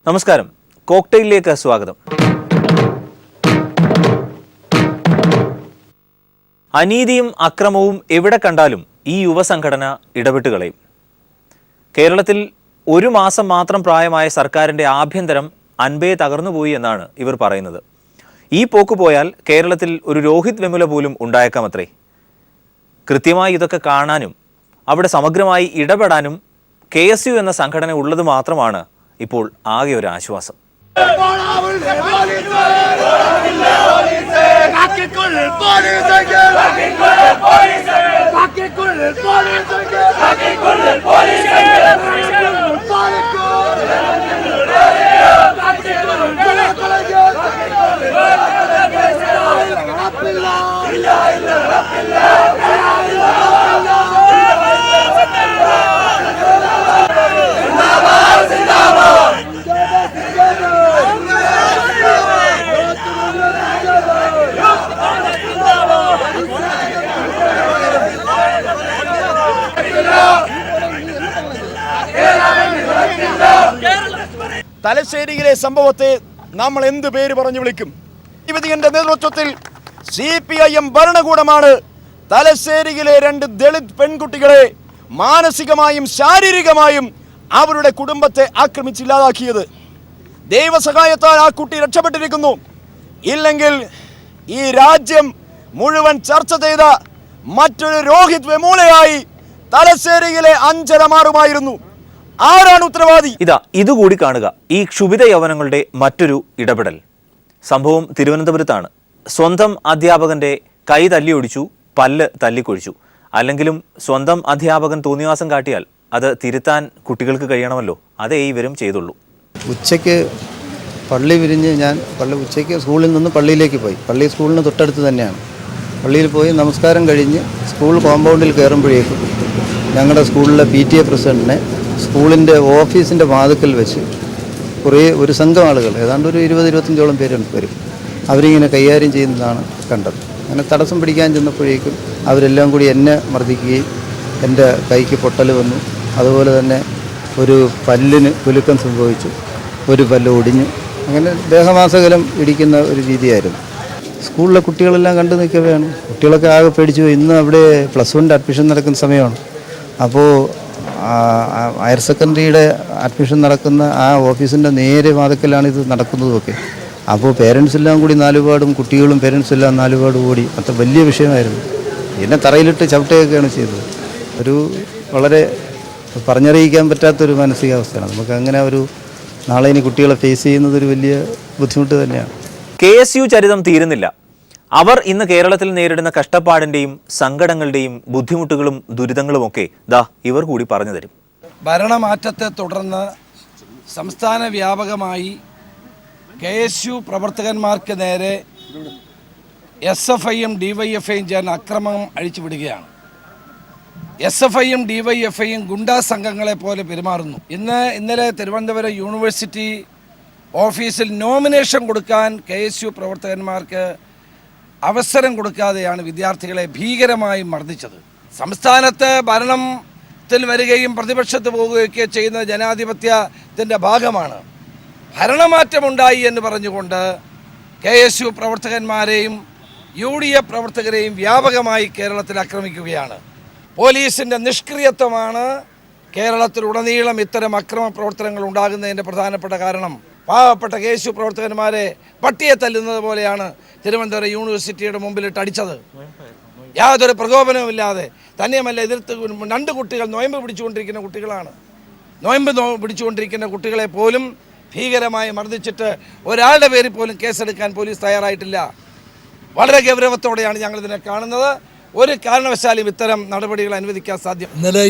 നമസ്കാരം, കോക്ടെയിലിലേക്ക് സ്വാഗതം. അനീതിയും അക്രമവും എവിടെ കണ്ടാലും ഈ യുവസംഘടന ഇടപെട്ട് കളയും. കേരളത്തിൽ ഒരു മാസം മാത്രം പ്രായമായ സർക്കാരിൻ്റെ ആഭ്യന്തരം അൻപേ തകർന്നുപോയി എന്നാണ് ഇവർ പറയുന്നത്. ഈ പോക്ക് പോയാൽ കേരളത്തിൽ ഒരു രോഹിത് വെമുല പോലും ഉണ്ടായേക്കാമത്രേ. കൃത്യമായി ഇതൊക്കെ കാണാനും അവിടെ സമഗ്രമായി ഇടപെടാനും KSU എന്ന സംഘടന ഉള്ളത് മാത്രമാണ് ഇപ്പോൾ ആകെ ഒരു ആശ്വാസം. തലശ്ശേരിയിലെ സംഭവത്തെ നമ്മൾ എന്ത് പേര് പറഞ്ഞു വിളിക്കും? വിധിയുടെ നേതൃത്വത്തിൽ CPIM ഭരണകൂടമാണ് തലശ്ശേരിയിലെ 2 ദളിത് പെൺകുട്ടികളെ മാനസികമായും ശാരീരികമായും അവരുടെ കുടുംബത്തെ ആക്രമിച്ചില്ലാതാക്കിയത്. ദൈവസഹായത്താൽ ആ കുട്ടി രക്ഷപ്പെട്ടിരിക്കുന്നു. ഇല്ലെങ്കിൽ ഈ രാജ്യം മുഴുവൻ ചർച്ച ചെയ്ത മറ്റൊരു രോഹിത് വെമുലയായി തലശ്ശേരിയിലെ 5 മാറുമായിരുന്നു. ആരാണ് ഉത്തരവാദി? ഇതുകൂടി കാണുക. ഈ ക്ഷുഭിത യൗവനങ്ങളുടെ മറ്റൊരു ഇടപെടൽ സംഭവം തിരുവനന്തപുരത്താണ്. സ്വന്തം അധ്യാപകന്റെ കൈ തല്ലിയൊടിച്ചു, പല്ല് തല്ലിക്കൊഴിച്ചു. അല്ലെങ്കിലും സ്വന്തം അധ്യാപകൻ തോന്നിവാസം കാട്ടിയാൽ അത് തിരുത്താൻ കുട്ടികൾക്ക് കഴിയണമല്ലോ. അതേ ഇവരും ചെയ്തുള്ളൂ. ഉച്ചയ്ക്ക് പള്ളി വിരിഞ്ഞ് ഞാൻ ഉച്ചയ്ക്ക് സ്കൂളിൽ നിന്ന് പള്ളിയിലേക്ക് പോയി. പള്ളി സ്കൂളിന് തൊട്ടടുത്ത് തന്നെയാണ്. പള്ളിയിൽ പോയി നമസ്കാരം കഴിഞ്ഞ് സ്കൂൾ കോമ്പൗണ്ടിൽ കയറുമ്പോഴേക്കും ഞങ്ങളുടെ സ്കൂളിലെ PTA പ്രസിഡന്റിനെ സ്കൂളിൻ്റെ ഓഫീസിൻ്റെ വാതിക്കൽ വെച്ച് ഒരു സംഘം ആളുകൾ, ഏതാണ്ട് ഒരു 20-25ഓളം പേര് വരും, അവരിങ്ങനെ കൈകാര്യം ചെയ്യുന്നതാണ് കണ്ടത്. അങ്ങനെ തടസ്സം പിടിക്കാൻ ചെന്നപ്പോഴേക്കും അവരെല്ലാം കൂടി എന്നെ മർദ്ദിക്കുകയും എൻ്റെ കൈക്ക് പൊട്ടൽ വന്നു. അതുപോലെ തന്നെ ഒരു പല്ലിന് കുലുക്കം സംഭവിച്ചു, ഒരു പല്ല് ഒടിഞ്ഞു. അങ്ങനെ ദേഹമാസകലം ഇടിക്കുന്ന ഒരു രീതിയായിരുന്നു. സ്കൂളിലെ കുട്ടികളെല്ലാം കണ്ടു നിൽക്കവെയാണ്. കുട്ടികളൊക്കെ ആകെ പേടിച്ചു പോയി. ഇന്ന് അവിടെ +1 അഡ്മിഷൻ നടക്കുന്ന സമയമാണ്. അപ്പോൾ ഹയർ സെക്കൻഡറിയുടെ അഡ്മിഷൻ നടക്കുന്ന ആ ഓഫീസിൻ്റെ നേരെ വാതിക്കലാണ് ഇത് നടക്കുന്നതൊക്കെ. അപ്പോൾ പേരൻസ് എല്ലാം കൂടി നാലുപാടും, കുട്ടികളും പേരൻസും എല്ലാം നാലുപാടും ഓടി. അത്ര വലിയ വിഷയമായിരുന്നു. എന്നെ തറയിലിട്ട് ചവിട്ടുകയൊക്കെയാണ് ചെയ്തത്. ഒരു വളരെ പറഞ്ഞറിയിക്കാൻ പറ്റാത്തൊരു മാനസികാവസ്ഥയാണ്. നമുക്ക് അങ്ങനെ ഒരു നാളെ ഇനി കുട്ടികളെ ഫേസ് ചെയ്യുന്നത് ഒരു വലിയ ബുദ്ധിമുട്ട് തന്നെയാണ്. KSU ചരിതം തീരുന്നില്ല. അവർ ഇന്ന് കേരളത്തിൽ നേരിടുന്ന കഷ്ടപ്പാടിൻ്റെയും സങ്കടങ്ങളുടെയും ബുദ്ധിമുട്ടുകളും ദുരിതങ്ങളുമൊക്കെ ഇവർ കൂടി പറഞ്ഞു തരും. ഭരണമാറ്റത്തെ തുടർന്ന് സംസ്ഥാന വ്യാപകമായി KSU പ്രവർത്തകന്മാർക്ക് നേരെ SFIയും DYFIയും ചേർന്ന് അക്രമം അഴിച്ചുവിടുകയാണ്. SFIയും DYFIയും ഗുണ്ടാ സംഘങ്ങളെ പോലെ പെരുമാറുന്നു. ഇന്നലെ തിരുവനന്തപുരം യൂണിവേഴ്സിറ്റി ഓഫീസിൽ നോമിനേഷൻ കൊടുക്കാൻ KSU പ്രവർത്തകന്മാർക്ക് അവസരം കൊടുക്കാതെയാണ് വിദ്യാർത്ഥികളെ ഭീകരമായി മർദ്ദിച്ചത്. സംസ്ഥാനത്ത് ഭരണത്തിൽ വരികയും പ്രതിപക്ഷത്ത് പോവുകയൊക്കെ ചെയ്യുന്ന ജനാധിപത്യത്തിൻ്റെ ഭാഗമാണ്. ഭരണമാറ്റമുണ്ടായി എന്ന് പറഞ്ഞുകൊണ്ട് KSU പ്രവർത്തകന്മാരെയും UDF പ്രവർത്തകരെയും വ്യാപകമായി കേരളത്തിൽ ആക്രമിക്കുകയാണ്. പോലീസിൻ്റെ നിഷ്ക്രിയത്വമാണ് കേരളത്തിലുടനീളം ഇത്തരം അക്രമ പ്രവർത്തനങ്ങൾ ഉണ്ടാകുന്നതിൻ്റെ പ്രധാനപ്പെട്ട കാരണം. പാവപ്പെട്ട KSU പ്രവർത്തകന്മാരെ പട്ടിയെ തല്ലുന്നത് പോലെയാണ് തിരുവനന്തപുരം യൂണിവേഴ്സിറ്റിയുടെ മുമ്പിലിട്ട് അടിച്ചത്. യാതൊരു പ്രകോപനവുമില്ലാതെ. തന്നെയുമല്ല, എതിർത്ത് 2 കുട്ടികൾ നൊയമ്പ് പിടിച്ചുകൊണ്ടിരിക്കുന്ന കുട്ടികളാണ്. നൊയമ്പ് പിടിച്ചുകൊണ്ടിരിക്കുന്ന കുട്ടികളെ പോലും ഭീകരമായി മർദ്ദിച്ചിട്ട് ഒരാളുടെ പേരിൽ പോലും കേസെടുക്കാൻ പോലീസ് തയ്യാറായിട്ടില്ല. വളരെ ഗൗരവത്തോടെയാണ് ഞങ്ങളിതിനെ കാണുന്നത്. ഒരു കാരണവശാലും ഇത്തരം നടപടികൾ അനുവദിക്കാൻ സാധ്യം. ഇന്നലെ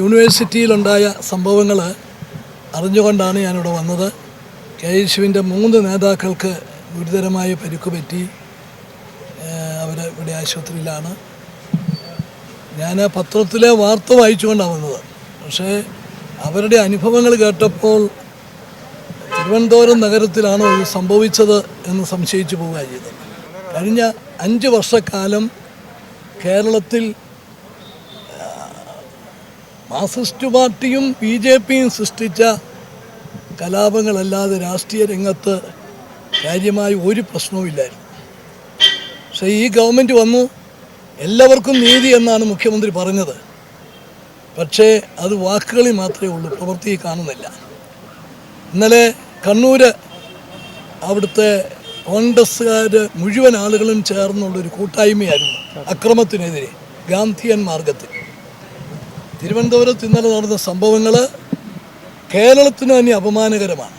യൂണിവേഴ്സിറ്റിയിലുണ്ടായ സംഭവങ്ങൾ അറിഞ്ഞുകൊണ്ടാണ് ഞാനിവിടെ വന്നത്. KSUവിൻ്റെ 3 നേതാക്കൾക്ക് ഗുരുതരമായ പരിക്ക് പറ്റി. അവർ ഇവിടെ ആശുപത്രിയിലാണ്. ഞാൻ പത്രത്തിലെ വാർത്ത വായിച്ചുകൊണ്ടാണ് വന്നത്. പക്ഷേ അവരുടെ അനുഭവങ്ങൾ കേട്ടപ്പോൾ തിരുവനന്തപുരം നഗരത്തിലാണോ ഇത് സംഭവിച്ചത് എന്ന് സംശയിച്ചു പോവുക ചെയ്തത്. കഴിഞ്ഞ 5 വർഷക്കാലം കേരളത്തിൽ മാർക്സിസ്റ്റ് പാർട്ടിയും BJPയും സൃഷ്ടിച്ച കലാപങ്ങളല്ലാതെ രാഷ്ട്രീയ രംഗത്ത് കാര്യമായ ഒരു പ്രശ്നവുമില്ലായിരുന്നു. പക്ഷേ ഈ ഗവൺമെൻറ് വന്നു, എല്ലാവർക്കും നീതി എന്നാണ് മുഖ്യമന്ത്രി പറഞ്ഞത്. പക്ഷേ അത് വാക്കുകളിൽ മാത്രമേ ഉള്ളൂ, പ്രവൃത്തിയിൽ കാണുന്നില്ല. ഇന്നലെ കണ്ണൂർ അവിടുത്തെ കോൺഗ്രസ്സുകാർ മുഴുവൻ ആളുകളും ചേർന്നുള്ളൊരു കൂട്ടായ്മയായിരുന്നു അക്രമത്തിനെതിരെ ഗാന്ധിയൻ മാർഗത്തിൽ. തിരുവനന്തപുരത്ത് ഇന്നലെ നടന്ന സംഭവങ്ങൾ കേരളത്തിന് തന്നെ അപമാനകരമാണ്.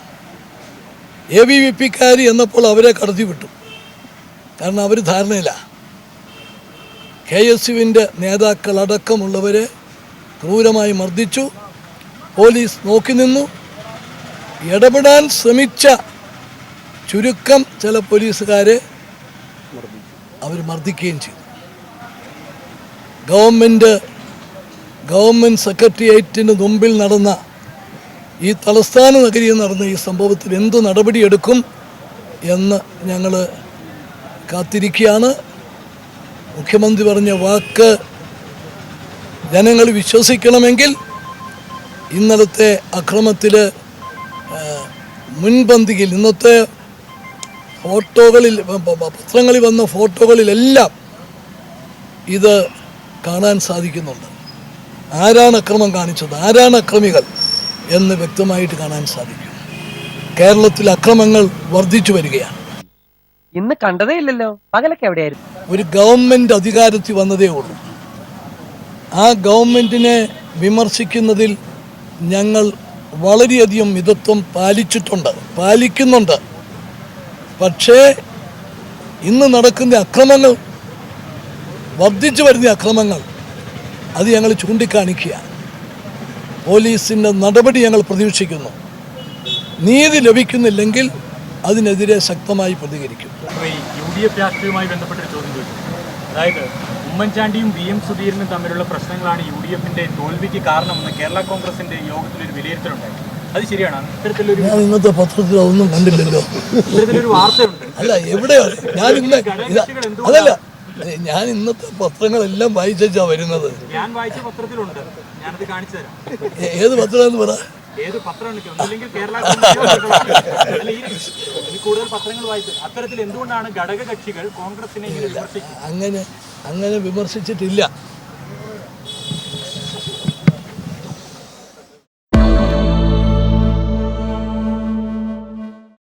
ABVP-ക്കാർ എന്നപ്പോൾ അവരെ കടത്തിവിട്ടു, കാരണം അവർ ധാരണയില്ല. KSUവിൻ്റെ നേതാക്കളടക്കമുള്ളവരെ ക്രൂരമായി മർദ്ദിച്ചു. പോലീസ് നോക്കി നിന്നു. ഇടപെടാൻ ശ്രമിച്ച ചുരുക്കം ചില പോലീസുകാരെ അവർ മർദ്ദിക്കുകയും ചെയ്തു. ഗവൺമെൻറ് സെക്രട്ടേറിയറ്റിന് മുമ്പിൽ നടന്ന ഈ തലസ്ഥാന നഗരിയിൽ നടന്ന ഈ സംഭവത്തിൽ എന്ത് നടപടിയെടുക്കും എന്ന് ഞങ്ങൾ കാത്തിരിക്കുകയാണ്. മുഖ്യമന്ത്രി പറഞ്ഞ വാക്ക് ജനങ്ങൾ വിശ്വസിക്കണമെങ്കിൽ ഇന്നലത്തെ അക്രമത്തിൽ മുൻപന്തിയിൽ ഇന്നത്തെ ഫോട്ടോകളിൽ, പത്രങ്ങളിൽ വന്ന ഫോട്ടോകളിലെല്ലാം ഇത് കാണാൻ സാധിക്കുന്നുണ്ട്. ആരാണ് അക്രമം കാണിച്ചത്, ആരാണ് അക്രമികൾ എന്ന് വ്യക്തമായിട്ട് കാണാൻ സാധിക്കും. കേരളത്തിൽ അക്രമങ്ങൾ വർദ്ധിച്ചു വരികയാണ്. ഇന്ന് കണ്ടതേ ഇല്ലല്ലോ, പകലൊക്കെ എവിടെയായിരുന്നു? ഒരു ഗവൺമെൻറ് അധികാരത്തിൽ വന്നതേ ഉള്ളൂ. ആ ഗവൺമെൻറ്റിനെ വിമർശിക്കുന്നതിൽ ഞങ്ങൾ വളരെയധികം മിതത്വം പാലിക്കുന്നുണ്ട്. പക്ഷേ ഇന്ന് നടക്കുന്ന അക്രമങ്ങൾ, വർദ്ധിച്ചു വരുന്ന അക്രമങ്ങൾ, അത് ഞങ്ങൾ ചൂണ്ടിക്കാണിക്കുക. പോലീസിൻ്റെ നടപടി ഞങ്ങൾ പ്രതീക്ഷിക്കുന്നു. നീതി ലഭിക്കുന്നില്ലെങ്കിൽ അതിനെതിരെ ശക്തമായി പ്രതികരിക്കും. UDF രാഷ്ട്രീയവുമായി ബന്ധപ്പെട്ടൊരു ചോദ്യം ചോദിച്ചു. അതായത് ഉമ്മൻചാണ്ടിയും VM സുധീരനും തമ്മിലുള്ള പ്രശ്നങ്ങളാണ് UDF-ന്റെ തോൽവിക്ക് കാരണമെന്ന് കേരള കോൺഗ്രസിന്റെ യോഗത്തിലൊരു വിലയിരുത്തലുണ്ടായി. അത് ശരിയാണ്? ഇത്തരത്തിലൊരു ഞാൻ ഇന്നത്തെ പത്രത്തിൽ അതൊന്നും കണ്ടില്ലല്ലോ. ഇത്തരത്തിലൊരു വാർത്തയുണ്ട്. അല്ല, എവിടെയാണ് ഞാൻ ഇന്നത്തെ പത്രങ്ങളെല്ലാം വായിച്ചാ വരുന്നത്. ഞാൻ വായിച്ച പത്രത്തിലുണ്ട്, ഞാനത് കാണിച്ചു തരാം. ഏത് പത്രമെന്ന് പറ. ഏത് പത്രമാണ്? കേരള കൂടുതൽ പത്രങ്ങൾ വായിച്ചു. അത്തരത്തിൽ എന്തുകൊണ്ടാണ് ഘടക കക്ഷികൾ കോൺഗ്രസിനെ ഇങ്ങനെ വിമർശിക്കുന്നത്? അങ്ങനെ വിമർശിച്ചിട്ടില്ല.